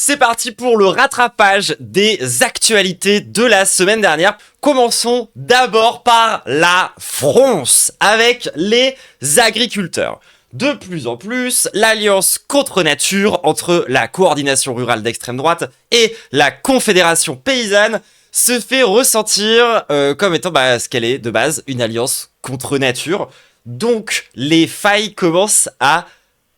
C'est parti pour le rattrapage des actualités de la semaine dernière. Commençons d'abord par la France avec les agriculteurs. De plus en plus, l'alliance contre nature entre la coordination rurale d'extrême droite et la confédération paysanne se fait ressentir comme étant ce qu'elle est de base, une alliance contre nature. Donc les failles commencent à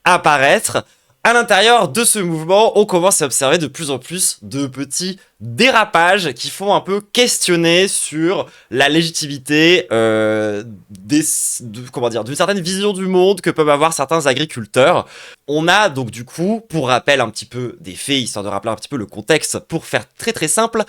apparaître. À l'intérieur de ce mouvement, on commence à observer de plus en plus de petits dérapages qui font un peu questionner sur la légitimité d'une certaine vision du monde que peuvent avoir certains agriculteurs. On a donc du coup, pour rappel un petit peu des faits, histoire de rappeler un petit peu le contexte, pour faire très très simple,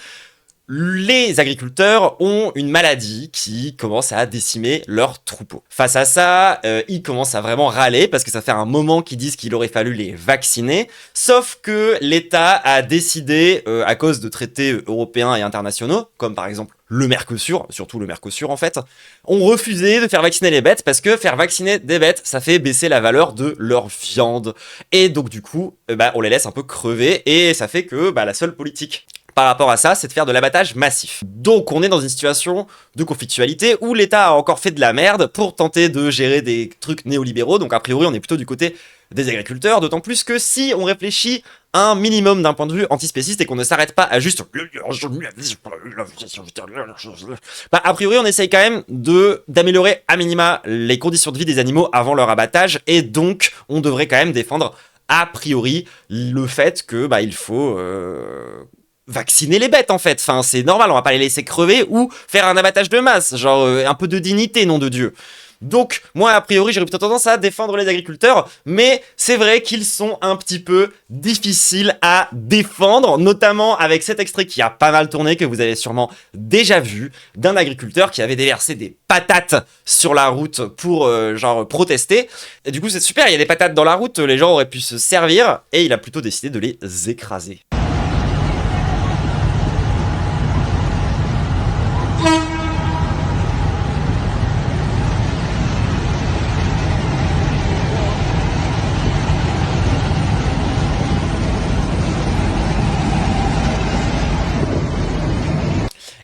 les agriculteurs ont une maladie qui commence à décimer leurs troupeaux. Face à ça, ils commencent à vraiment râler parce que ça fait un moment qu'ils disent qu'il aurait fallu les vacciner. Sauf que l'État a décidé, à cause de traités européens et internationaux, comme par exemple le Mercosur, surtout le Mercosur en fait, ont refusé de faire vacciner les bêtes parce que faire vacciner des bêtes, ça fait baisser la valeur de leur viande. Et donc du coup, on les laisse un peu crever et ça fait que la seule politique par rapport à ça, c'est de faire de l'abattage massif. Donc on est dans une situation de conflictualité où l'État a encore fait de la merde pour tenter de gérer des trucs néolibéraux, donc a priori on est plutôt du côté des agriculteurs, d'autant plus que si on réfléchit un minimum d'un point de vue antispéciste et qu'on ne s'arrête pas à juste a priori on essaye quand même d'améliorer à minima les conditions de vie des animaux avant leur abattage, et donc on devrait quand même défendre a priori le fait que il faut vacciner les bêtes en fait, enfin c'est normal, on va pas les laisser crever ou faire un abattage de masse, genre un peu de dignité, nom de Dieu. Donc moi a priori j'aurais plutôt tendance à défendre les agriculteurs, mais c'est vrai qu'ils sont un petit peu difficiles à défendre, notamment avec cet extrait qui a pas mal tourné, que vous avez sûrement déjà vu, d'un agriculteur qui avait déversé des patates sur la route pour protester. Et du coup c'est super, il y a des patates dans la route, les gens auraient pu se servir, et il a plutôt décidé de les écraser.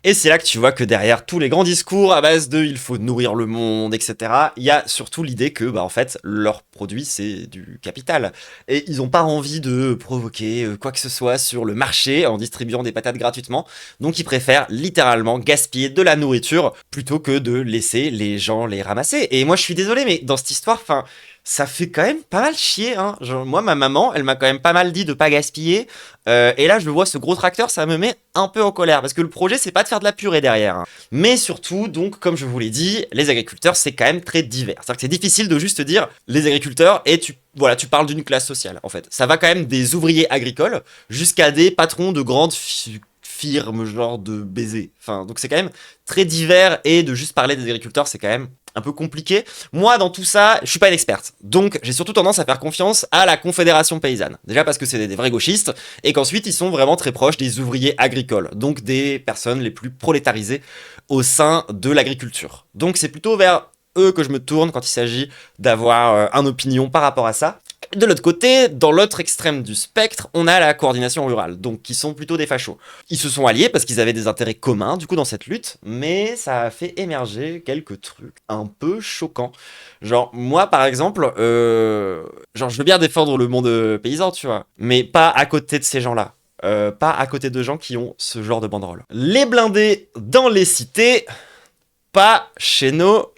Et c'est là que tu vois que derrière tous les grands discours à base de il faut nourrir le monde, etc., il y a surtout l'idée que, en fait, leur produit, c'est du capital. Et ils n'ont pas envie de provoquer quoi que ce soit sur le marché en distribuant des patates gratuitement. Donc ils préfèrent littéralement gaspiller de la nourriture plutôt que de laisser les gens les ramasser. Et moi, je suis désolé, mais dans cette histoire, ça fait quand même pas mal chier, hein. Genre, moi, ma maman, elle m'a quand même pas mal dit de pas gaspiller. Et là, je vois ce gros tracteur, ça me met un peu en colère. Parce que le projet, c'est pas de faire de la purée derrière, hein. Mais surtout, donc, comme je vous l'ai dit, les agriculteurs, c'est quand même très divers. C'est-à-dire que c'est difficile de juste dire les agriculteurs et tu parles d'une classe sociale, en fait. Ça va quand même des ouvriers agricoles jusqu'à des patrons de grandes firmes, genre de baisers. Enfin, donc c'est quand même très divers, et de juste parler des agriculteurs, c'est quand même un peu compliqué. Moi, dans tout ça, je suis pas une experte. Donc, j'ai surtout tendance à faire confiance à la Confédération paysanne. Déjà parce que c'est des vrais gauchistes, et qu'ensuite, ils sont vraiment très proches des ouvriers agricoles. Donc, des personnes les plus prolétarisées au sein de l'agriculture. Donc, c'est plutôt vers eux que je me tourne quand il s'agit d'avoir une opinion par rapport à ça. De l'autre côté, dans l'autre extrême du spectre, on a la coordination rurale, donc qui sont plutôt des fachos. Ils se sont alliés parce qu'ils avaient des intérêts communs, du coup, dans cette lutte, mais ça a fait émerger quelques trucs un peu choquants. Genre, moi, par exemple, je veux bien défendre le monde paysan, tu vois, mais pas à côté de ces gens-là. Pas à côté de gens qui ont ce genre de banderole. Les blindés dans les cités, pas chez nos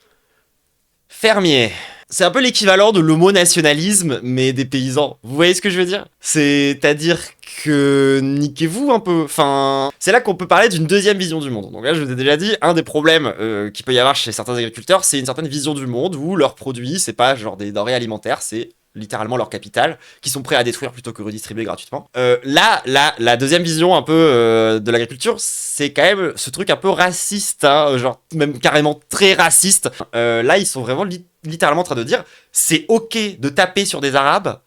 fermiers. C'est un peu l'équivalent de l'homo-nationalisme, mais des paysans. Vous voyez ce que je veux dire? C'est-à-dire que niquez-vous un peu. Enfin, c'est là qu'on peut parler d'une deuxième vision du monde. Donc là, je vous ai déjà dit, un des problèmes qu'il peut y avoir chez certains agriculteurs, c'est une certaine vision du monde où leurs produits, c'est pas genre des denrées alimentaires, c'est littéralement leur capital, qui sont prêts à détruire plutôt que redistribuer gratuitement. La deuxième vision un peu de l'agriculture, c'est quand même ce truc un peu raciste, hein, genre même carrément très raciste. Là, ils sont vraiment littéralement en train de dire, c'est ok de taper sur des Arabes,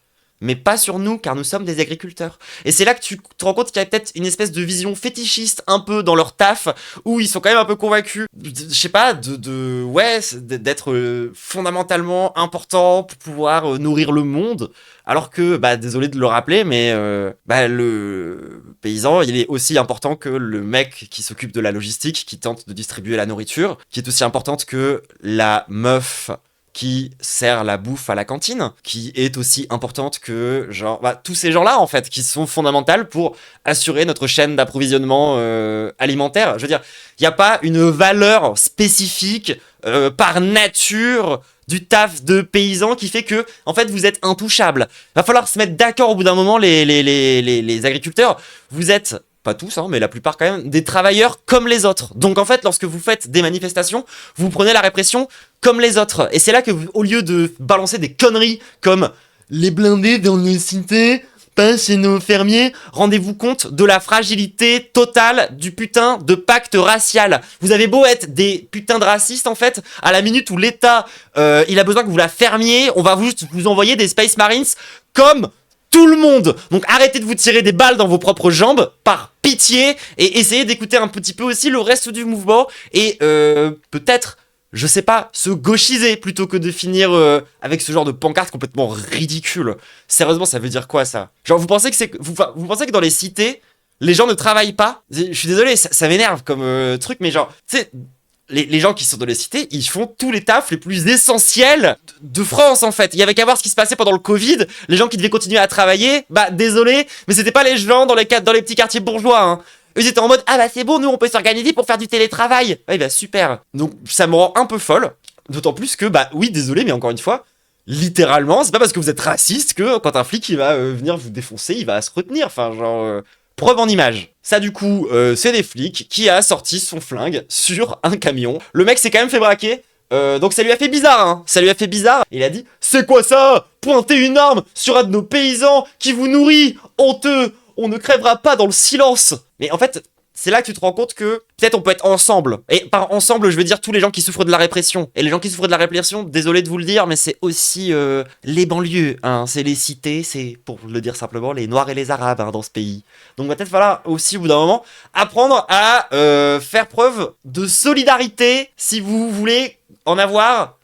mais pas sur nous, car nous sommes des agriculteurs. Et c'est là que tu te rends compte qu'il y a peut-être une espèce de vision fétichiste un peu dans leur taf, où ils sont quand même un peu convaincus, je sais pas, d'être fondamentalement important pour pouvoir nourrir le monde. Alors que, désolé de le rappeler, mais le paysan, il est aussi important que le mec qui s'occupe de la logistique, qui tente de distribuer la nourriture, qui est aussi importante que la meuf qui sert la bouffe à la cantine, qui est aussi importante que, tous ces gens-là, en fait, qui sont fondamentaux pour assurer notre chaîne d'approvisionnement alimentaire. Je veux dire, il n'y a pas une valeur spécifique par nature du taf de paysan qui fait que, en fait, vous êtes intouchables. Va falloir se mettre d'accord au bout d'un moment, les agriculteurs. Vous êtes, pas tous, mais la plupart quand même, des travailleurs comme les autres. Donc en fait, lorsque vous faites des manifestations, vous prenez la répression comme les autres. Et c'est là que, au lieu de balancer des conneries comme les blindés dans nos cités, pas chez nos fermiers, rendez-vous compte de la fragilité totale du putain de pacte racial. Vous avez beau être des putains de racistes, en fait, à la minute où l'État, il a besoin que vous la fermiez, on va juste vous envoyer des Space Marines comme tout le monde. Donc arrêtez de vous tirer des balles dans vos propres jambes, par pitié, et essayez d'écouter un petit peu aussi le reste du mouvement, et peut-être, je sais pas, se gauchiser plutôt que de finir avec ce genre de pancarte complètement ridicule. Sérieusement, ça veut dire quoi, ça? Genre, vous pensez vous pensez que dans les cités, les gens ne travaillent pas? Je suis désolé, ça m'énerve comme truc, mais genre, tu sais, les gens qui sont dans les cités, ils font tous les tafs les plus essentiels de France, en fait. Il y avait qu'à voir ce qui se passait pendant le Covid. Les gens qui devaient continuer à travailler, désolé, mais c'était pas les gens dans les petits quartiers bourgeois, hein. Eux, ils étaient en mode, c'est bon, nous, on peut s'organiser pour faire du télétravail. Ouais, super. Donc, ça me rend un peu folle. D'autant plus que, oui, désolé, mais encore une fois, littéralement, c'est pas parce que vous êtes raciste que quand un flic, il va venir vous défoncer, il va se retenir. Enfin, preuve en image. Ça, du coup, c'est des flics qui a sorti son flingue sur un camion. Le mec s'est quand même fait braquer. Donc ça lui a fait bizarre, hein. Ça lui a fait bizarre. Il a dit, c'est quoi ça? Pointer une arme sur un de nos paysans qui vous nourrit, honteux. On ne crèvera pas dans le silence. Mais en fait, c'est là que tu te rends compte que peut-être on peut être ensemble. Et par ensemble, je veux dire tous les gens qui souffrent de la répression. Et les gens qui souffrent de la répression, désolé de vous le dire, mais c'est aussi les banlieues, hein. C'est les cités, c'est, pour le dire simplement, les Noirs et les Arabes, hein, dans ce pays. Donc peut-être falloir aussi, au bout d'un moment, apprendre à faire preuve de solidarité si vous voulez en avoir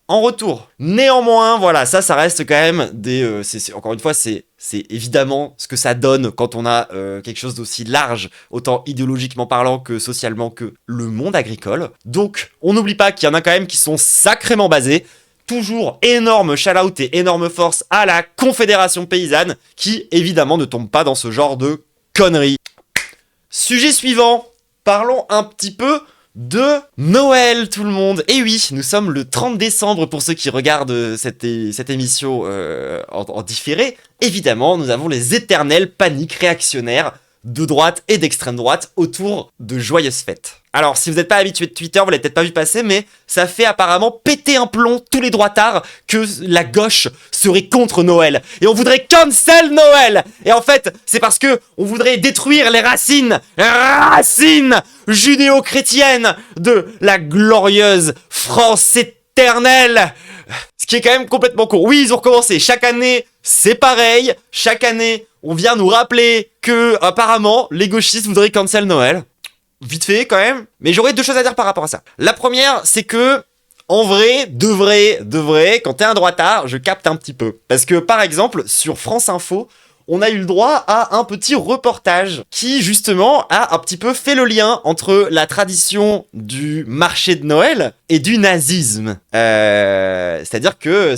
en retour. Néanmoins, voilà, ça reste quand même des... encore une fois, c'est évidemment ce que ça donne quand on a quelque chose d'aussi large, autant idéologiquement parlant que socialement, que le monde agricole. Donc, on n'oublie pas qu'il y en a quand même qui sont sacrément basés. Toujours énorme shout-out et énorme force à la Confédération Paysanne, qui évidemment ne tombe pas dans ce genre de conneries. Sujet suivant, parlons un petit peu de Noël, tout le monde. Et oui, nous sommes le 30 décembre pour ceux qui regardent cette émission en différé. Évidemment, nous avons les éternelles paniques réactionnaires de droite et d'extrême droite autour de joyeuses fêtes. Alors, si vous n'êtes pas habitué de Twitter, vous l'avez peut-être pas vu passer, mais ça fait apparemment péter un plomb tous les droitards que la gauche serait contre Noël. Et on voudrait cancel Noël. Et en fait, c'est parce que on voudrait détruire les racines judéo-chrétiennes de la glorieuse France éternelle. Ce qui est quand même complètement con. Oui, ils ont recommencé. Chaque année, c'est pareil. Chaque année, on vient nous rappeler que, apparemment, les gauchistes voudraient cancel Noël. Vite fait, quand même. Mais j'aurais deux choses à dire par rapport à ça. La première, c'est que, en vrai, de vrai, quand t'es un droitard, je capte un petit peu. Parce que, par exemple, sur France Info, on a eu le droit à un petit reportage qui, justement, a un petit peu fait le lien entre la tradition du marché de Noël et du nazisme. C'est-à-dire que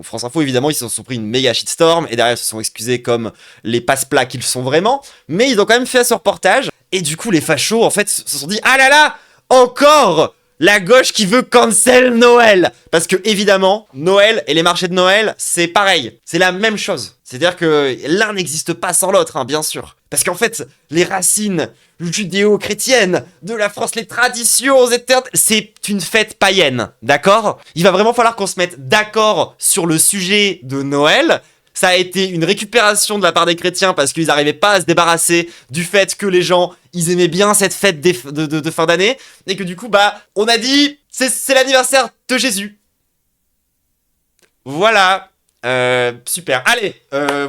France Info, évidemment, ils se sont pris une méga shitstorm et derrière, ils se sont excusés comme les passe-plats qu'ils sont vraiment. Mais ils ont quand même fait ce reportage. Et du coup, les fachos, en fait, se sont dit « Ah là là, encore la gauche qui veut cancel Noël !» Parce que, évidemment, Noël et les marchés de Noël, c'est pareil. C'est la même chose. C'est-à-dire que l'un n'existe pas sans l'autre, hein, bien sûr. Parce qu'en fait, les racines judéo-chrétiennes de la France, les traditions éternelles, c'est une fête païenne, d'accord? Il va vraiment falloir qu'on se mette d'accord sur le sujet de Noël. Ça a été une récupération de la part des chrétiens parce qu'ils n'arrivaient pas à se débarrasser du fait que les gens, ils aimaient bien cette fête de fin d'année. Et que du coup, on a dit, c'est l'anniversaire de Jésus. Voilà. Super. Allez,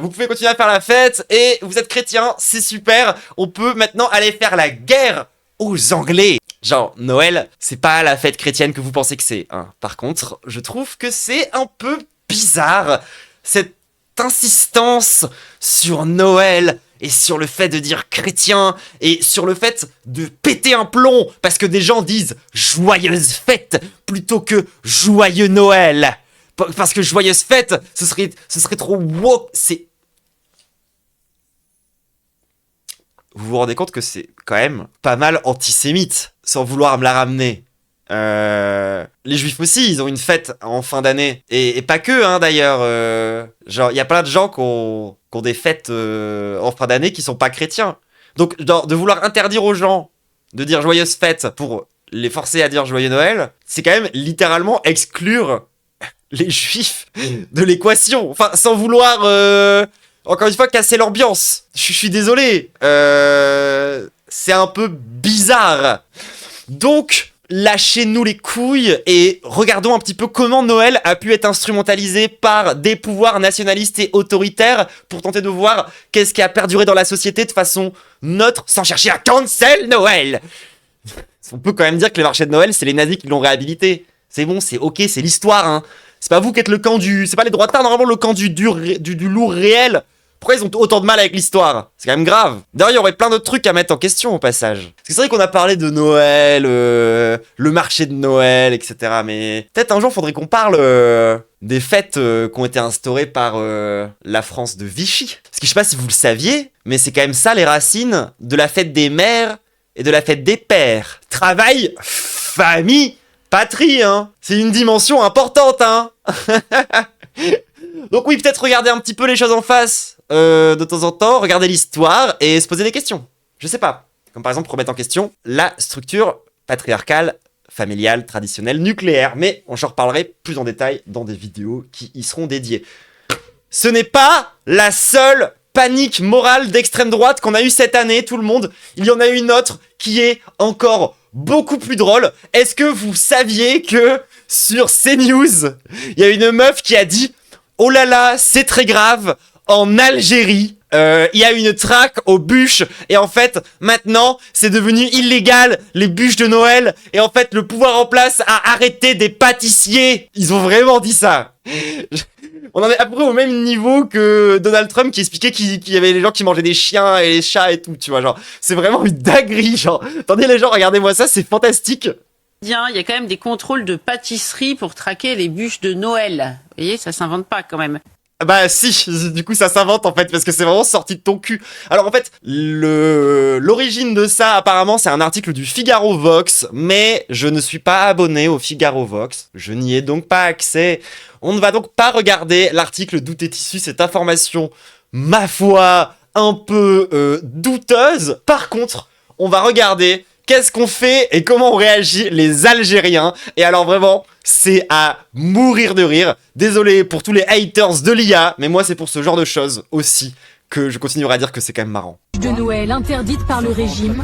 vous pouvez continuer à faire la fête et vous êtes chrétien, c'est super. On peut maintenant aller faire la guerre aux Anglais. Genre, Noël, c'est pas la fête chrétienne que vous pensez que c'est, hein. Par contre, je trouve que c'est un peu bizarre, cette insistance sur Noël et sur le fait de dire chrétien et sur le fait de péter un plomb parce que des gens disent joyeuse fête plutôt que joyeux Noël. Parce que joyeuse fête, ce serait trop woke. Vous vous rendez compte que c'est quand même pas mal antisémite, sans vouloir me la ramener. Les juifs aussi, ils ont une fête en fin d'année. Et pas que, hein, d'ailleurs. Genre, il y a plein de gens qui ont des fêtes en fin d'année qui sont pas chrétiens. Donc, de vouloir interdire aux gens de dire joyeuse fête pour les forcer à dire joyeux Noël, c'est quand même littéralement exclure les juifs de l'équation. Enfin, sans vouloir... encore une fois, casser l'ambiance. Je suis désolé. C'est un peu bizarre. Donc, lâchez-nous les couilles et regardons un petit peu comment Noël a pu être instrumentalisé par des pouvoirs nationalistes et autoritaires pour tenter de voir qu'est-ce qui a perduré dans la société de façon neutre, sans chercher à cancel Noël. On peut quand même dire que les marchés de Noël, c'est les nazis qui l'ont réhabilité. C'est bon, c'est ok, c'est l'histoire, hein. C'est pas vous qui êtes le camp du... C'est pas les droitards, normalement, le camp du lourd réel. Pourquoi ils ont autant de mal avec l'histoire? C'est quand même grave. D'ailleurs, il y aurait plein d'autres trucs à mettre en question au passage. Parce que c'est vrai qu'on a parlé de Noël, le marché de Noël, etc. Mais peut-être un jour, faudrait qu'on parle des fêtes qui ont été instaurées par la France de Vichy. Parce que je sais pas si vous le saviez, mais c'est quand même ça les racines de la fête des mères et de la fête des pères. Travail, famille, patrie, hein. C'est une dimension importante, hein. Donc oui, peut-être regarder un petit peu les choses en face de temps en temps, regarder l'histoire et se poser des questions. Je sais pas. Comme par exemple remettre en question la structure patriarcale, familiale, traditionnelle, nucléaire. Mais j'en reparlerai plus en détail dans des vidéos qui y seront dédiées. Ce n'est pas la seule panique morale d'extrême droite qu'on a eue cette année, tout le monde. Il y en a eu une autre qui est encore beaucoup plus drôle. Est-ce que vous saviez que sur CNews, il y a une meuf qui a dit « Oh là là, c'est très grave, en Algérie, il y a une traque aux bûches et en fait, maintenant, c'est devenu illégal, les bûches de Noël. Et en fait, le pouvoir en place a arrêté des pâtissiers. » Ils ont vraiment dit ça. On en est à peu près au même niveau que Donald Trump qui expliquait qu'il y avait les gens qui mangeaient des chiens et les chats et tout, tu vois, genre, c'est vraiment une dinguerie, genre. Attendez les gens, regardez-moi ça, c'est fantastique. Il y a quand même des contrôles de pâtisserie pour traquer les bûches de Noël. Vous voyez, ça s'invente pas quand même. Bah si, du coup ça s'invente en fait, parce que c'est vraiment sorti de ton cul. Alors en fait, l'origine de ça apparemment c'est un article du Figaro Vox, mais je ne suis pas abonné au Figaro Vox, je n'y ai donc pas accès. On ne va donc pas regarder l'article d'où est issue cette information, ma foi, un peu douteuse. Par contre, on va regarder qu'est-ce qu'on fait et comment on réagit les Algériens. Et alors vraiment, c'est à mourir de rire. Désolé pour tous les haters de l'IA, mais moi c'est pour ce genre de choses aussi que je continuerai à dire que c'est quand même marrant. De Noël interdite par le régime.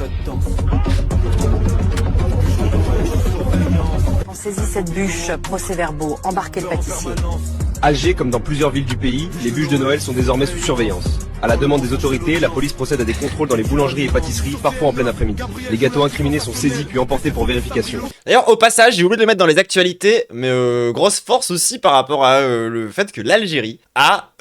On saisit cette bûche, procès-verbaux, embarquez le pâtissier. Alger, comme dans plusieurs villes du pays, les bûches de Noël sont désormais sous surveillance. À la demande des autorités, la police procède à des contrôles dans les boulangeries et pâtisseries, parfois en plein après-midi. Les gâteaux incriminés sont saisis puis emportés pour vérification. D'ailleurs, au passage, j'ai oublié de le mettre dans les actualités, mais grosse force aussi par rapport à le fait que l'Algérie a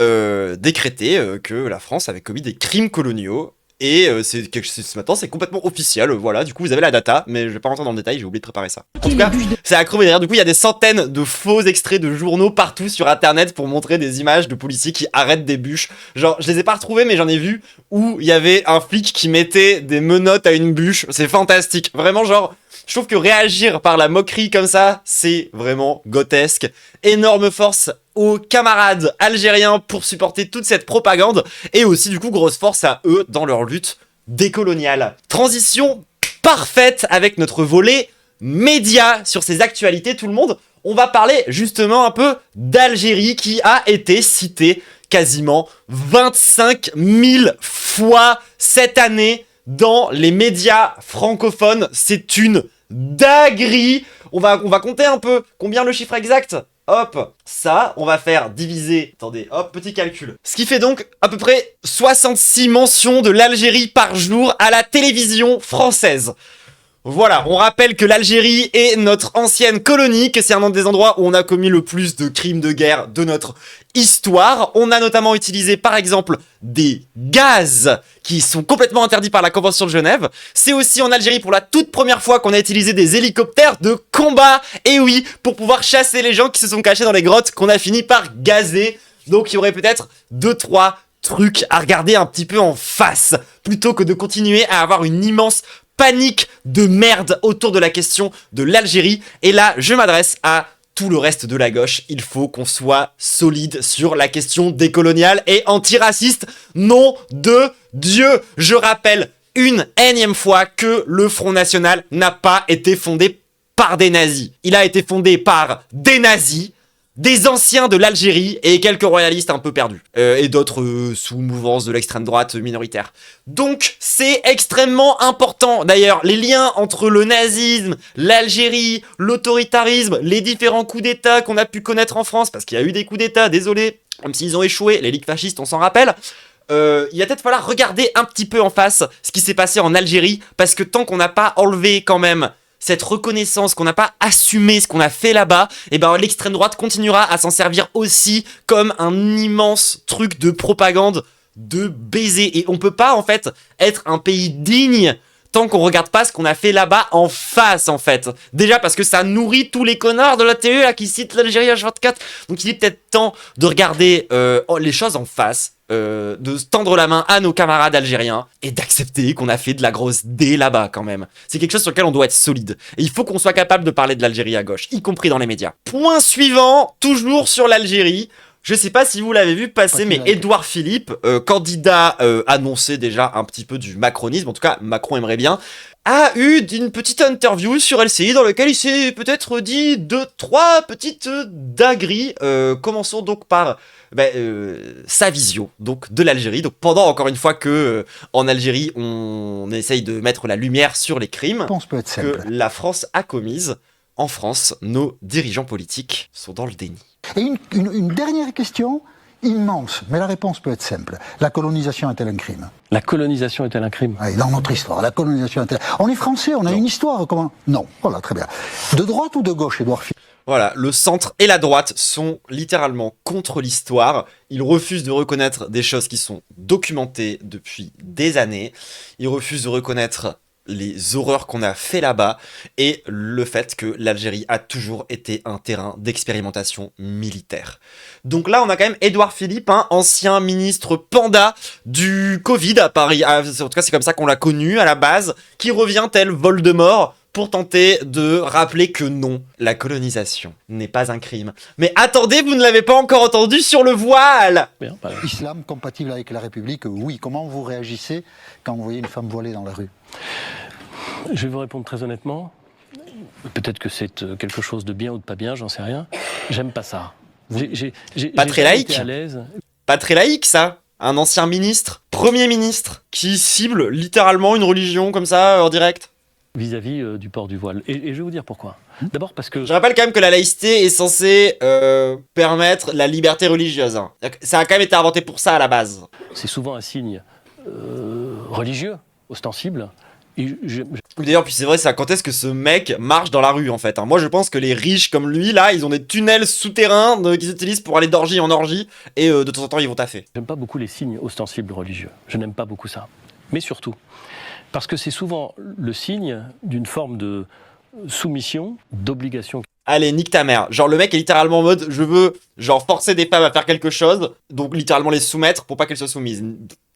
décrété que la France avait commis des crimes coloniaux. Et ce matin, c'est complètement officiel, voilà, du coup vous avez la data, mais je vais pas rentrer dans le détail, j'ai oublié de préparer ça. En tout cas, c'est à crever derrière, du coup il y a des centaines de faux extraits de journaux partout sur internet pour montrer des images de policiers qui arrêtent des bûches. Genre, je les ai pas retrouvés, mais j'en ai vu où il y avait un flic qui mettait des menottes à une bûche, c'est fantastique. Vraiment genre, je trouve que réagir par la moquerie comme ça, c'est vraiment grotesque. Énorme force aux camarades algériens pour supporter toute cette propagande et aussi du coup grosse force à eux dans leur lutte décoloniale. Transition parfaite avec notre volet média sur ces actualités tout le monde. On va parler justement un peu d'Algérie qui a été citée quasiment 25 000 fois cette année dans les médias francophones. C'est une dinguerie. On va compter un peu combien le chiffre exact. hop, ça, on va faire diviser, attendez, hop, petit calcul. Ce qui fait donc à peu près 66 mentions de l'Algérie par jour à la télévision française. Voilà, on rappelle que l'Algérie est notre ancienne colonie, que c'est un des endroits où on a commis le plus de crimes de guerre de notre histoire. On a notamment utilisé, par exemple, des gaz qui sont complètement interdits par la Convention de Genève. C'est aussi en Algérie pour la toute première fois qu'on a utilisé des hélicoptères de combat. Et oui, pour pouvoir chasser les gens qui se sont cachés dans les grottes qu'on a fini par gazer. Donc il y aurait peut-être 2-3 trucs à regarder un petit peu en face, plutôt que de continuer à avoir une immense panique de merde autour de la question de l'Algérie. Et là, je m'adresse à tout le reste de la gauche. Il faut qu'on soit solide sur la question décoloniale et antiraciste. Nom de Dieu. Je rappelle une énième fois que le Front National n'a pas été fondé par des nazis. Il a été fondé par des nazis, des anciens de l'Algérie et quelques royalistes un peu perdus. Et d'autres sous mouvance de l'extrême droite minoritaire. Donc, c'est extrêmement important. D'ailleurs, les liens entre le nazisme, l'Algérie, l'autoritarisme, les différents coups d'État qu'on a pu connaître en France, parce qu'il y a eu des coups d'État, désolé, même s'ils ont échoué, les ligues fascistes, on s'en rappelle. Il va peut-être falloir regarder un petit peu en face ce qui s'est passé en Algérie, parce que tant qu'on n'a pas enlevé quand même cette reconnaissance, qu'on n'a pas assumé ce qu'on a fait là-bas, et ben l'extrême droite continuera à s'en servir aussi comme un immense truc de propagande de baiser. Et on peut pas en fait être un pays digne tant qu'on regarde pas ce qu'on a fait là-bas en face en fait. Déjà parce que ça nourrit tous les connards de la télé là qui citent l'Algérie H24. Donc il est peut-être temps de regarder les choses en face. De tendre la main à nos camarades algériens et d'accepter qu'on a fait de la grosse D là-bas quand même. C'est quelque chose sur lequel on doit être solide. Et il faut qu'on soit capable de parler de l'Algérie à gauche, y compris dans les médias. Point suivant, toujours sur l'Algérie. Je sais pas si vous l'avez vu passer, mais Édouard Philippe, candidat annoncé déjà un petit peu du macronisme, en tout cas Macron aimerait bien, a eu une petite interview sur LCI dans laquelle il s'est peut-être dit 2-3 petites dingueries. Commençons donc par sa vision donc de l'Algérie. Donc pendant encore une fois que en Algérie on essaye de mettre la lumière sur les crimes que la France a commises, en France nos dirigeants politiques sont dans le déni. Et une dernière question immense, mais la réponse peut être simple. La colonisation est-elle un crime ? La colonisation est-elle un crime ? Oui, dans notre histoire, la colonisation est-elle... On est français, on a une histoire, comment ? Non, voilà, très bien. De droite ou de gauche, Édouard Philippe ? Voilà, le centre et la droite sont littéralement contre l'histoire. Ils refusent de reconnaître des choses qui sont documentées depuis des années. Ils refusent de reconnaître les horreurs qu'on a fait là-bas et le fait que l'Algérie a toujours été un terrain d'expérimentation militaire. Donc là, on a quand même Édouard Philippe, ancien ministre panda du Covid à Paris. En tout cas, c'est comme ça qu'on l'a connu à la base, qui revient tel Voldemort pour tenter de rappeler que non, la colonisation n'est pas un crime. Mais attendez, vous ne l'avez pas encore entendu sur le voile. Islam compatible avec la République, oui. Comment vous réagissez quand vous voyez une femme voilée dans la rue ? Je vais vous répondre très honnêtement. Peut-être que c'est quelque chose de bien ou de pas bien, j'en sais rien. J'aime pas ça. Pas très laïque. À l'aise. Pas très laïque, ça. Un ancien ministre, premier ministre, qui cible littéralement une religion comme ça en direct. Vis-à-vis du port du voile. Et je vais vous dire pourquoi. D'abord parce que... Je rappelle quand même que la laïcité est censée permettre la liberté religieuse. Ça a quand même été inventé pour ça à la base. C'est souvent un signe religieux, ostensible. D'ailleurs, puis c'est vrai, ça, quand est-ce que ce mec marche dans la rue en fait. Moi je pense que les riches comme lui, là, ils ont des tunnels souterrains qu'ils utilisent pour aller d'orgie en orgie, et de temps en temps ils vont taffer. J'aime pas beaucoup les signes ostensibles religieux. Je n'aime pas beaucoup ça. Mais surtout, parce que c'est souvent le signe d'une forme de soumission, d'obligation. Allez, nique ta mère. Genre le mec est littéralement en mode, je veux genre forcer des femmes à faire quelque chose, donc littéralement les soumettre pour pas qu'elles soient soumises.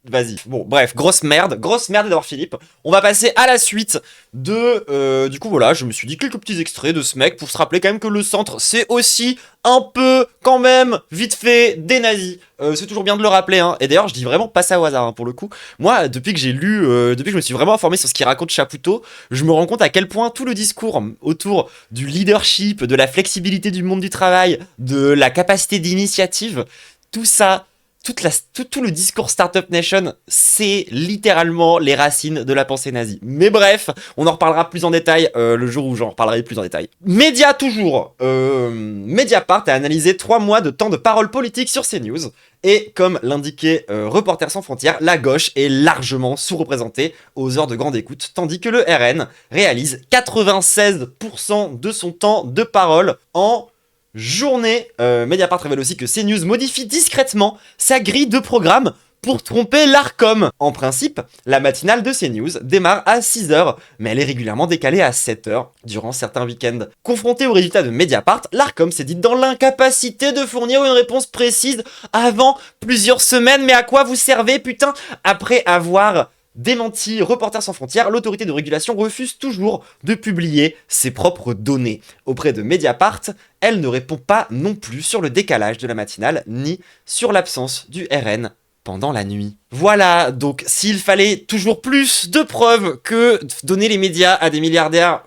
Vas-y. Bon, bref, grosse merde Édouard Philippe. On va passer à la suite de... du coup, voilà, je me suis dit quelques petits extraits de ce mec pour se rappeler quand même que le centre, c'est aussi un peu, quand même, vite fait, des nazis. C'est toujours bien de le rappeler, Et d'ailleurs, je dis vraiment pas ça au hasard, pour le coup. Moi, depuis que j'ai lu, depuis que je me suis vraiment informé sur ce qu'il raconte Chapoutot, je me rends compte à quel point tout le discours autour du leadership, de la flexibilité du monde du travail, de la capacité d'initiative, tout ça tout le discours Startup Nation, c'est littéralement les racines de la pensée nazie. Mais bref, on en reparlera plus en détail le jour où j'en reparlerai plus en détail. Média toujours. Mediapart a analysé 3 mois de temps de parole politique sur CNews. Et comme l'indiquait Reporters sans frontières, la gauche est largement sous-représentée aux heures de grande écoute, tandis que le RN réalise 96% de son temps de parole en journée. Mediapart révèle aussi que CNews modifie discrètement sa grille de programme pour tromper l'Arcom. En principe, la matinale de CNews démarre à 6h, mais elle est régulièrement décalée à 7h durant certains week-ends. Confronté aux résultats de Mediapart, l'Arcom s'est dit dans l'incapacité de fournir une réponse précise avant plusieurs semaines. Mais à quoi vous servez, putain? Après avoir démenti Reporters sans frontières, l'autorité de régulation refuse toujours de publier ses propres données. Auprès de Mediapart, elle ne répond pas non plus sur le décalage de la matinale, ni sur l'absence du RN pendant la nuit. Voilà, donc s'il fallait toujours plus de preuves que donner les médias à des milliardaires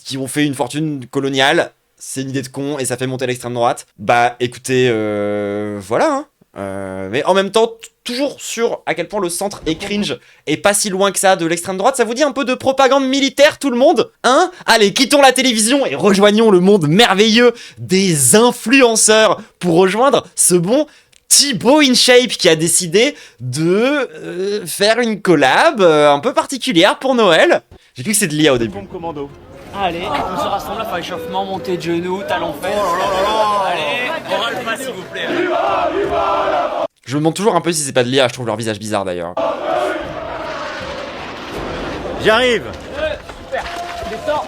qui ont fait une fortune coloniale, c'est une idée de con et ça fait monter l'extrême droite, bah écoutez, voilà, hein. Mais en même temps, toujours sur à quel point le centre est cringe et pas si loin que ça de l'extrême droite, ça vous dit un peu de propagande militaire tout le monde? Hein? Allez, quittons la télévision et rejoignons le monde merveilleux des influenceurs pour rejoindre ce bon Thibaut InShape qui a décidé de faire une collab un peu particulière pour Noël. J'ai cru que c'est de l'IA au début. Commando. Allez, on se rassemble là, faire échauffement, montée de genoux, talons fesses. Allez, on va le pas s'il vous plaît. Je me demande toujours un peu si c'est pas de l'IA, je trouve leur visage bizarre d'ailleurs. J'arrive. Super. Descends.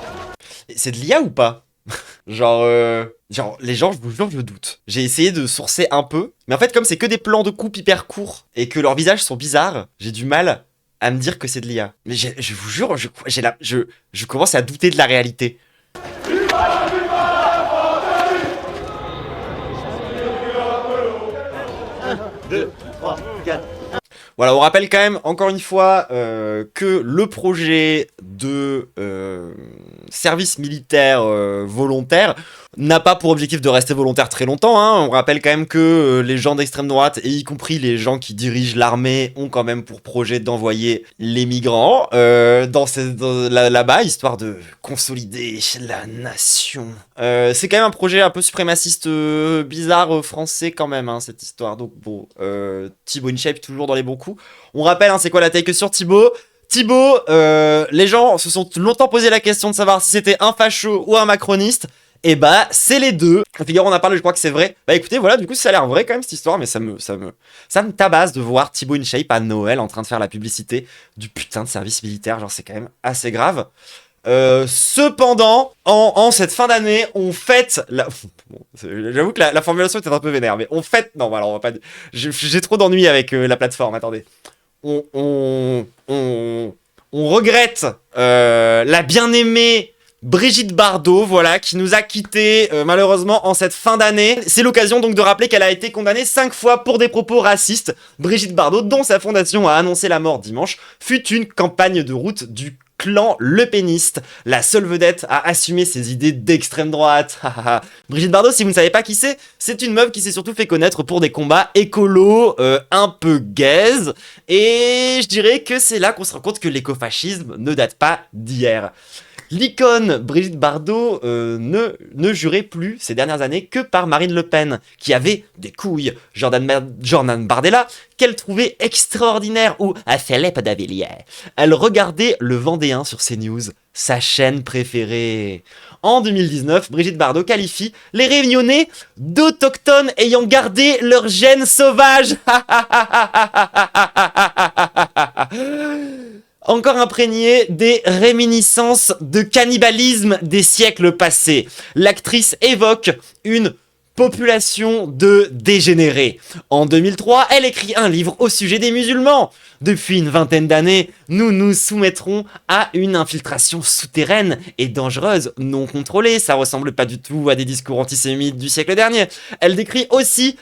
C'est de l'IA ou pas? Genre les gens, je vous jure, je doute. J'ai essayé de sourcer un peu, mais en fait comme c'est que des plans de coupe hyper courts et que leurs visages sont bizarres, j'ai du mal à me dire que c'est de l'IA. Mais je vous jure, je commence à douter de la réalité. Voilà, on rappelle quand même, encore une fois, que le projet de service militaire volontaire n'a pas pour objectif de rester volontaire très longtemps, hein. On rappelle quand même que les gens d'extrême droite, et y compris les gens qui dirigent l'armée, ont quand même pour projet d'envoyer les migrants là-bas, histoire de consolider la nation. C'est quand même un projet un peu suprémaciste bizarre français quand même, hein, cette histoire. Donc bon, Thibaut InShape toujours dans les bons coups. On rappelle, hein, c'est quoi la take sur Thibaut? Thibaut, les gens se sont longtemps posé la question de savoir si c'était un facho ou un macroniste. Et bah, c'est les deux. Figaro, on a parlé, je crois que c'est vrai. Bah écoutez, voilà, du coup, ça a l'air vrai quand même cette histoire, mais ça me tabasse de voir Thibaut InShape à Noël en train de faire la publicité du putain de service militaire. Genre, c'est quand même assez grave. Cependant, en cette fin d'année, on fête la... Bon, j'avoue que la formulation était un peu vénère, mais on fête... Non, alors on va pas... J'ai trop d'ennuis avec la plateforme, attendez. On regrette la bien-aimée Brigitte Bardot, voilà, qui nous a quittés malheureusement en cette fin d'année. C'est l'occasion donc de rappeler qu'elle a été condamnée 5 fois pour des propos racistes. Brigitte Bardot, dont sa fondation a annoncé la mort dimanche, fut une campagne de route du clan lepéniste. La seule vedette à assumer ses idées d'extrême droite. Brigitte Bardot, si vous ne savez pas qui c'est une meuf qui s'est surtout fait connaître pour des combats écolos un peu gaze. Et je dirais que c'est là qu'on se rend compte que l'écofascisme ne date pas d'hier. L'icône Brigitte Bardot ne jurait plus ces dernières années que par Marine Le Pen, qui avait des couilles. Jordan Bardella, qu'elle trouvait extraordinaire, ou à Philippe d'Avilliers. Elle regardait le Vendéen sur CNews, sa chaîne préférée. En 2019, Brigitte Bardot qualifie les Réunionnais d'autochtones ayant gardé leur gène sauvage. Encore imprégné des réminiscences de cannibalisme des siècles passés. L'actrice évoque une population de dégénérés. En 2003, elle écrit un livre au sujet des musulmans. Depuis une vingtaine d'années, nous nous soumettrons à une infiltration souterraine et dangereuse, non contrôlée. Ça ressemble pas du tout à des discours antisémites du siècle dernier. Elle décrit aussi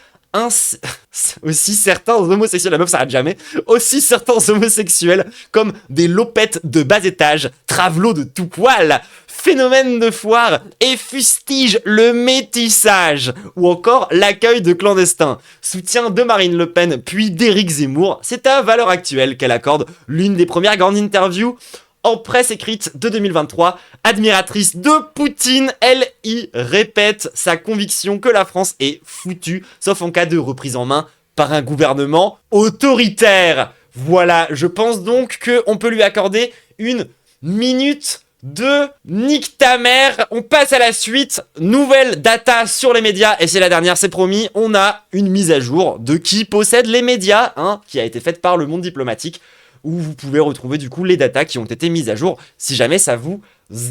aussi certains homosexuels, la meuf s'arrête jamais, aussi certains homosexuels comme des lopettes de bas étage, travelots de tout poil, phénomène de foire et fustige le métissage ou encore l'accueil de clandestins. Soutien de Marine Le Pen puis d'Éric Zemmour, c'est à Valeurs Actuelles qu'elle accorde l'une des premières grandes interviews en presse écrite de 2023. Admiratrice de Poutine, elle y répète sa conviction que la France est foutue, sauf en cas de reprise en main par un gouvernement autoritaire. Voilà, je pense donc qu'on peut lui accorder une minute de nique ta mère. On passe à la suite. Nouvelle data sur les médias, et c'est la dernière, c'est promis. On a une mise à jour de qui possède les médias, qui a été faite par Le Monde Diplomatique, où vous pouvez retrouver du coup les datas qui ont été mises à jour si jamais ça vous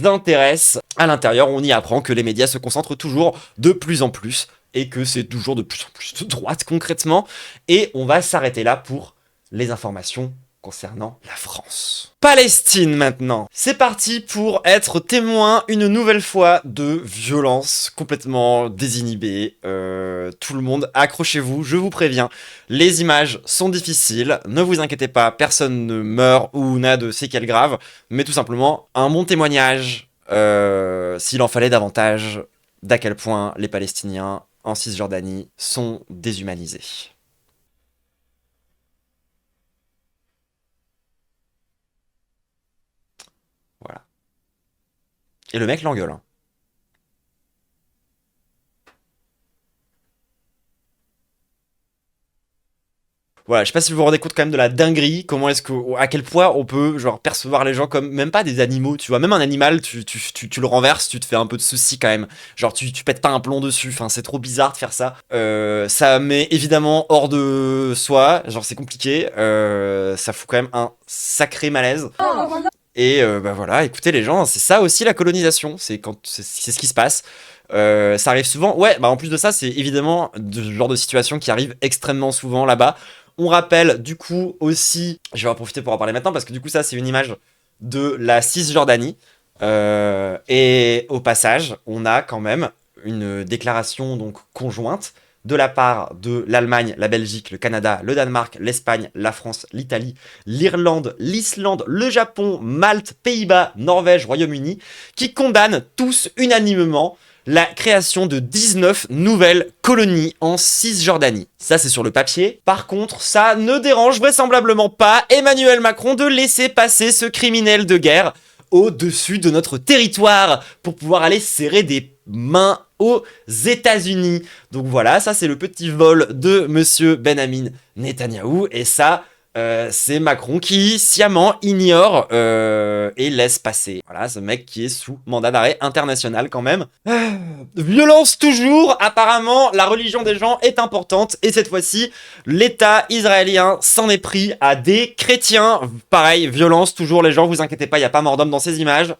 intéresse. À l'intérieur, on y apprend que les médias se concentrent toujours de plus en plus et que c'est toujours de plus en plus de droite concrètement. Et on va s'arrêter là pour les informations concernant la France. Palestine maintenant. C'est parti pour être témoin une nouvelle fois de violences complètement désinhibées. Tout le monde, accrochez-vous, je vous préviens. Les images sont difficiles, ne vous inquiétez pas, personne ne meurt ou n'a de séquelles graves, mais tout simplement un bon témoignage, s'il en fallait davantage, d'à quel point les Palestiniens en Cisjordanie sont déshumanisés. Voilà. Et le mec l'engueule. Voilà, je sais pas si vous vous rendez compte quand même de la dinguerie, comment est-ce que, à quel point on peut genre percevoir les gens comme même pas des animaux, tu vois, même un animal, tu le renverses, tu te fais un peu de soucis quand même, genre tu pètes pas un plomb dessus, enfin c'est trop bizarre de faire ça. Ça met évidemment hors de soi, genre c'est compliqué, ça fout quand même un sacré malaise. Et bah voilà, écoutez les gens, c'est ça aussi la colonisation, c'est ce qui se passe. Ça arrive souvent, ouais, bah en plus de ça, c'est évidemment le genre de situation qui arrive extrêmement souvent là-bas. On rappelle du coup aussi, je vais en profiter pour en parler maintenant parce que du coup ça c'est une image de la Cisjordanie. Et au passage, on a quand même une déclaration donc conjointe de la part de l'Allemagne, la Belgique, le Canada, le Danemark, l'Espagne, la France, l'Italie, l'Irlande, l'Islande, le Japon, Malte, Pays-Bas, Norvège, Royaume-Uni, qui condamnent tous unanimement la création de 19 nouvelles colonies en Cisjordanie. Ça, c'est sur le papier. Par contre, ça ne dérange vraisemblablement pas Emmanuel Macron de laisser passer ce criminel de guerre au-dessus de notre territoire pour pouvoir aller serrer des mains aux États-Unis. Donc voilà, ça c'est le petit vol de monsieur Benjamin Netanyahou, et ça, c'est Macron qui sciemment ignore et laisse passer. Voilà, ce mec qui est sous mandat d'arrêt international quand même. Violence toujours, apparemment la religion des gens est importante, et cette fois-ci, l'État israélien s'en est pris à des chrétiens. Pareil, violence toujours, les gens, vous inquiétez pas, il n'y a pas mort d'homme dans ces images.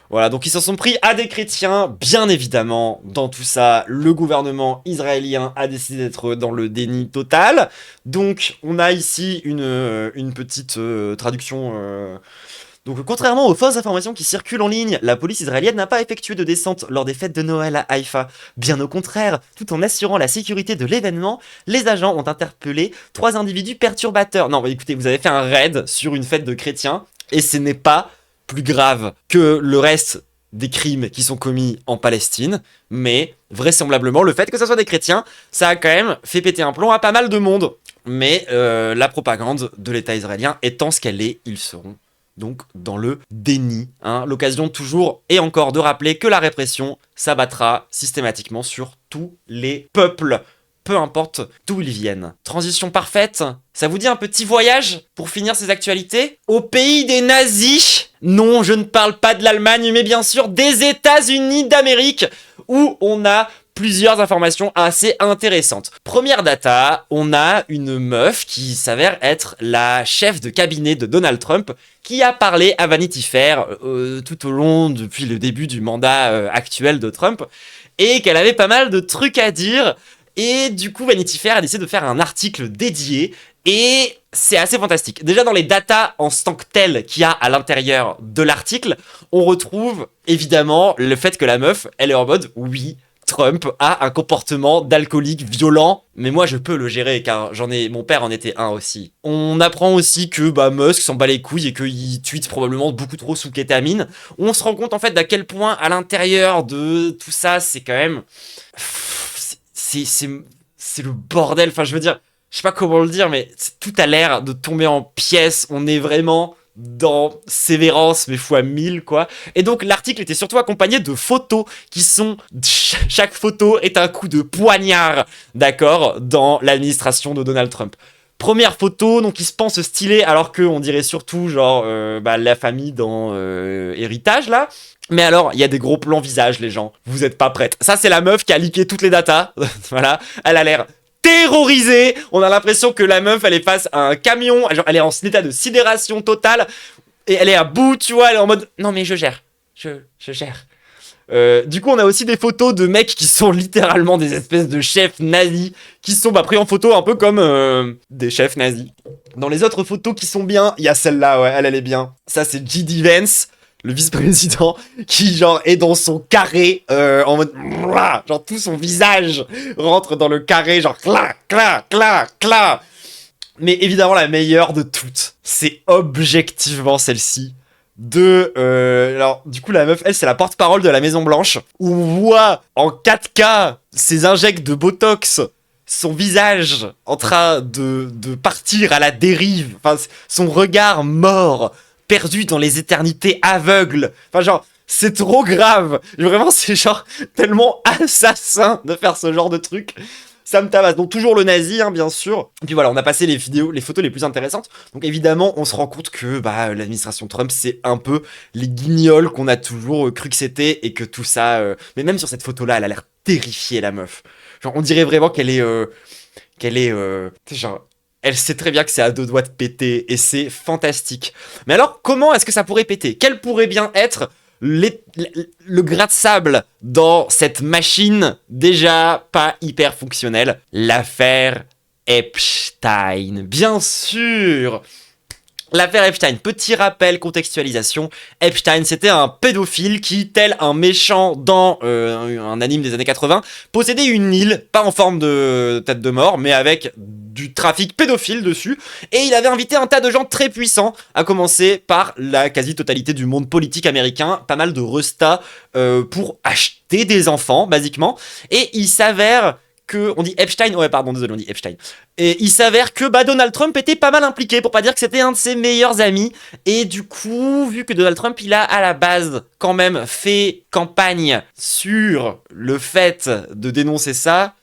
Voilà, donc ils s'en sont pris à des chrétiens, bien évidemment. Dans tout ça, le gouvernement israélien a décidé d'être dans le déni total. Donc on a ici une petite traduction... Donc, contrairement aux fausses informations qui circulent en ligne, la police israélienne n'a pas effectué de descente lors des fêtes de Noël à Haïfa. Bien au contraire, tout en assurant la sécurité de l'événement, les agents ont interpellé 3 individus perturbateurs. Non, écoutez, vous avez fait un raid sur une fête de chrétiens, et ce n'est pas plus grave que le reste des crimes qui sont commis en Palestine, mais vraisemblablement, le fait que ce soit des chrétiens, ça a quand même fait péter un plomb à pas mal de monde. Mais la propagande de l'État israélien étant ce qu'elle est, ils seront donc dans le déni. L'occasion toujours et encore de rappeler que la répression s'abattra systématiquement sur tous les peuples, peu importe d'où ils viennent. Transition parfaite, ça vous dit un petit voyage pour finir ces actualités au pays des nazis? Non, je ne parle pas de l'Allemagne, mais bien sûr des États-Unis d'Amérique, où on a plusieurs informations assez intéressantes. Première data, on a une meuf qui s'avère être la chef de cabinet de Donald Trump, qui a parlé à Vanity Fair tout au long, depuis le début du mandat actuel de Trump, et qu'elle avait pas mal de trucs à dire. Et du coup, Vanity Fair a décidé de faire un article dédié, Et c'est assez fantastique. Déjà dans les datas en tant que telles qu'il y a à l'intérieur de l'article, on retrouve évidemment le fait que la meuf, elle est en mode oui, Trump a un comportement d'alcoolique violent, mais moi je peux le gérer car mon père en était un aussi. On apprend aussi que Musk s'en bat les couilles et qu'il tweete probablement beaucoup trop sous kétamine. On se rend compte en fait d'à quel point à l'intérieur de tout ça, c'est quand même... C'est le bordel, enfin je veux dire... Je sais pas comment le dire, mais tout a l'air de tomber en pièces. On est vraiment dans Sévérance, mais fois 1000, quoi. Et donc, l'article était surtout accompagné de photos qui sont... Chaque photo est un coup de poignard, d'accord, dans l'administration de Donald Trump. Première photo, donc il se pense stylé, alors qu'on dirait surtout, genre, la famille dans Héritage, là. Mais alors, il y a des gros plans visage, les gens. Vous êtes pas prêtes. Ça, c'est la meuf qui a leaké toutes les datas. Voilà, elle a l'air... terrorisée. On a l'impression que la meuf, elle est face à un camion, genre, elle est en état de sidération totale, et elle est à bout, tu vois, elle est en mode, non mais je gère, je gère. Du coup, on a aussi des photos de mecs qui sont littéralement des espèces de chefs nazis, qui sont pris en photo un peu comme des chefs nazis. Dans les autres photos qui sont bien, il y a celle-là, ouais, elle est bien. Ça, c'est J.D. Vance, le vice-président, qui genre est dans son carré, en mode... Genre tout son visage rentre dans le carré, genre... Cla, cla, cla, cla. Mais évidemment, la meilleure de toutes, c'est objectivement celle-ci. Alors, du coup, la meuf, elle, c'est la porte-parole de la Maison-Blanche, où on voit en 4K ses injects de Botox, son visage en train de partir à la dérive, enfin, son regard mort, perdu dans les éternités aveugles. Enfin, genre, c'est trop grave. Vraiment, c'est genre tellement assassin de faire ce genre de truc. Ça me tabasse. Donc, toujours le nazi, hein, bien sûr. Et puis voilà, on a passé les photos les plus intéressantes. Donc, évidemment, on se rend compte que l'administration Trump, c'est un peu les guignols qu'on a toujours cru que c'était et que tout ça... Mais même sur cette photo-là, elle a l'air terrifiée, la meuf. Genre, on dirait vraiment qu'elle est... genre... Elle sait très bien que c'est à 2 doigts de péter et c'est fantastique. Mais alors, comment est-ce que ça pourrait péter? Quel pourrait bien être le grain de sable dans cette machine déjà pas hyper fonctionnelle? L'affaire Epstein, bien sûr. L'affaire Epstein, petit rappel, contextualisation. Epstein, c'était un pédophile qui, tel un méchant dans un anime des années 80, possédait une île, pas en forme de tête de mort, mais avec du trafic pédophile dessus. Et il avait invité un tas de gens très puissants, à commencer par la quasi-totalité du monde politique américain, pas mal de restats pour acheter des enfants, basiquement. Et il s'avère... on dit Epstein, ouais pardon, désolé, on dit Epstein. Et il s'avère que Donald Trump était pas mal impliqué, pour pas dire que c'était un de ses meilleurs amis. Et du coup, vu que Donald Trump, il a à la base quand même fait campagne sur le fait de dénoncer ça,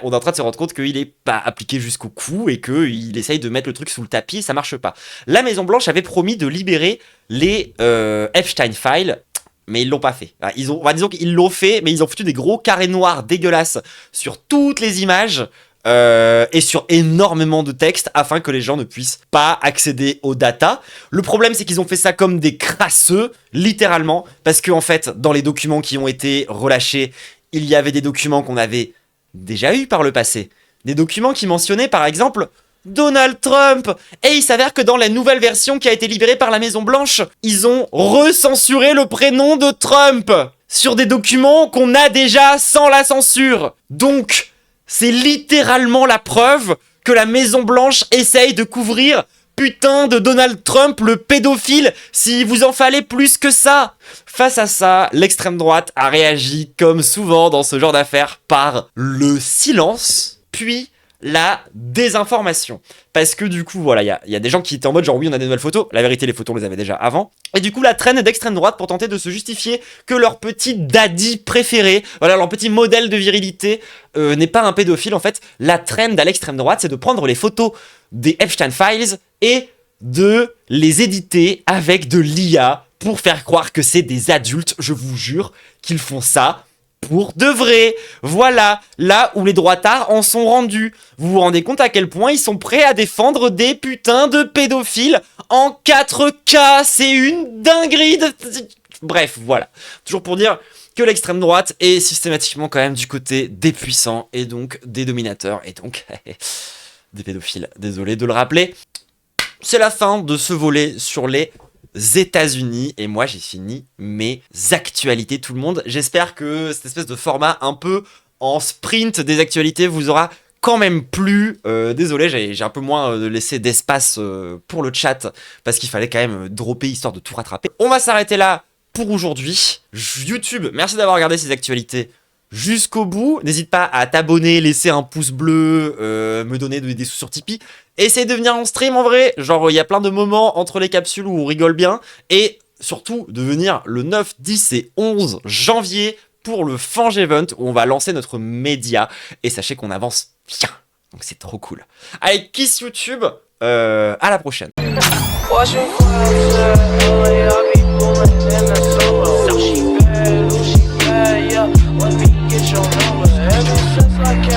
on est en train de se rendre compte qu'il est pas appliqué jusqu'au cou et qu'il essaye de mettre le truc sous le tapis et ça marche pas. La Maison Blanche avait promis de libérer les Epstein Files, mais ils l'ont pas fait. Disons qu'ils l'ont fait, mais ils ont foutu des gros carrés noirs dégueulasses sur toutes les images et sur énormément de textes afin que les gens ne puissent pas accéder aux data. Le problème, c'est qu'ils ont fait ça comme des crasseux, littéralement, parce qu'en fait, dans les documents qui ont été relâchés, il y avait des documents qu'on avait déjà eus par le passé. Des documents qui mentionnaient, par exemple... Donald Trump. Et il s'avère que dans la nouvelle version qui a été libérée par la Maison Blanche, ils ont recensuré le prénom de Trump sur des documents qu'on a déjà sans la censure. Donc, c'est littéralement la preuve que la Maison Blanche essaye de couvrir putain de Donald Trump, le pédophile, s'il vous en fallait plus que ça. Face à ça, l'extrême droite a réagi comme souvent dans ce genre d'affaires par le silence, puis la désinformation. Parce que du coup, voilà, il y a des gens qui étaient en mode genre oui, on a des nouvelles photos. La vérité, les photos, on les avait déjà avant. Et du coup, la traîne d'extrême droite pour tenter de se justifier que leur petit daddy préféré, voilà, leur petit modèle de virilité n'est pas un pédophile. En fait, la traîne à l'extrême droite, c'est de prendre les photos des Epstein Files et de les éditer avec de l'IA pour faire croire que c'est des adultes. Je vous jure qu'ils font ça pour de vrai. Voilà, là où les droitards en sont rendus. Vous vous rendez compte à quel point ils sont prêts à défendre des putains de pédophiles en 4K. C'est une dinguerie. Bref, voilà. Toujours pour dire que l'extrême droite est systématiquement quand même du côté des puissants et donc des dominateurs. Et donc, des pédophiles. Désolé de le rappeler. C'est la fin de ce volet sur les États-Unis et moi j'ai fini mes actualités tout le monde. J'espère que cette espèce de format un peu en sprint des actualités vous aura quand même plu. Désolé, j'ai un peu moins laissé d'espace pour le chat parce qu'il fallait quand même dropper histoire de tout rattraper. On va s'arrêter là pour aujourd'hui. YouTube, merci d'avoir regardé ces actualités jusqu'au bout. N'hésite pas à t'abonner, laisser un pouce bleu, me donner des sous sur Tipeee. Essaye de venir en stream en vrai, genre il y a plein de moments entre les capsules où on rigole bien. Et surtout de venir le 9, 10 et 11 janvier pour le Fange Event où on va lancer notre média. Et sachez qu'on avance bien, donc c'est trop cool. Allez, kiss YouTube, à la prochaine. Get your number, ever since I came